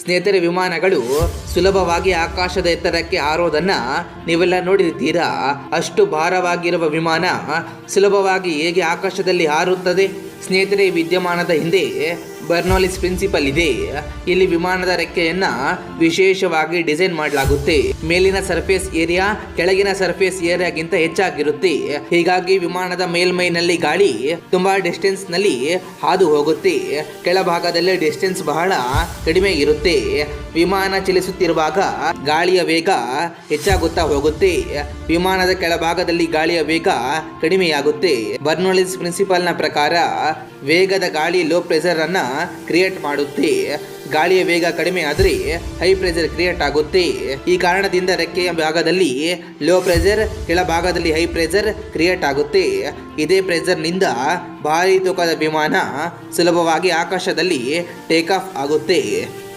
ಸ್ನೇಹಿತರೆ, ವಿಮಾನಗಳು ಸುಲಭವಾಗಿ ಆಕಾಶದ ಎತ್ತರಕ್ಕೆ ಹಾರೋದನ್ನ ನೀವೆಲ್ಲ ನೋಡಿರ್ತೀರಾ. ಅಷ್ಟು ಭಾರವಾಗಿರುವ ವಿಮಾನ ಸುಲಭವಾಗಿ ಹೇಗೆ ಆಕಾಶದಲ್ಲಿ ಹಾರುತ್ತದೆ? ಸ್ನೇಹಿತರೆ, ಈ ವಿದ್ಯಮಾನದ ಹಿಂದೆ ಬರ್ನೌಲ್ಲಿಸ್ ಪ್ರಿನ್ಸಿಪಲ್ ಇದೆ. ಇಲ್ಲಿ ವಿಮಾನದ ರೆಕ್ಕೆಯನ್ನ ವಿಶೇಷವಾಗಿ ಡಿಸೈನ್ ಮಾಡಲಾಗುತ್ತೆ. ಮೇಲಿನ ಸರ್ಫೇಸ್ ಏರಿಯಾ ಕೆಳಗಿನ ಸರ್ಫೇಸ್ ಏರಿಯಾಗಿಂತ ಹೆಚ್ಚಾಗಿರುತ್ತೆ. ಹೀಗಾಗಿ ವಿಮಾನದ ಮೇಲ್ಮೈನಲ್ಲಿ ಗಾಳಿ ತುಂಬಾ ಡಿಸ್ಟೆನ್ಸ್ ನಲ್ಲಿ ಹಾದು ಹೋಗುತ್ತೆ. ಕೆಳಭಾಗದಲ್ಲಿ ಡಿಸ್ಟೆನ್ಸ್ ಬಹಳ ಕಡಿಮೆ ಇರುತ್ತೆ. ವಿಮಾನ ಚಲಿಸುತ್ತಿರುವಾಗ ಗಾಳಿಯ ವೇಗ ಹೆಚ್ಚಾಗುತ್ತಾ ಹೋಗುತ್ತೆ. ವಿಮಾನದ ಕೆಳಭಾಗದಲ್ಲಿ ಗಾಳಿಯ ವೇಗ ಕಡಿಮೆಯಾಗುತ್ತೆ. ಬರ್ನೌಲ್ಲಿಸ್ ಪ್ರಿನ್ಸಿಪಲ್ ನ ಪ್ರಕಾರ ವೇಗದ ಗಾಳಿ ಲೋ ಪ್ರೆಷರ್ ಅನ್ನ ಕ್ರಿಯೇಟ್ ಮಾಡುತ್ತೆ. ಗಾಳಿಯ ವೇಗ ಕಡಿಮೆ ಆದರೆ ಹೈ ಪ್ರೆಷರ್ ಕ್ರಿಯೇಟ್ ಆಗುತ್ತೆ. ಈ ಕಾರಣದಿಂದ ರೆಕ್ಕೆಯ ಭಾಗದಲ್ಲಿ ಲೋ ಪ್ರೆಷರ್, ಕೆಳಭಾಗದಲ್ಲಿ ಹೈ ಪ್ರೆಷರ್ ಕ್ರಿಯೇಟ್ ಆಗುತ್ತೆ. ಇದೇ ಪ್ರೆಷರ್ನಿಂದ ಭಾರಿ ತೂಕದ ವಿಮಾನ ಸುಲಭವಾಗಿ ಆಕಾಶದಲ್ಲಿ ಟೇಕ್ ಆಫ್ ಆಗುತ್ತೆ.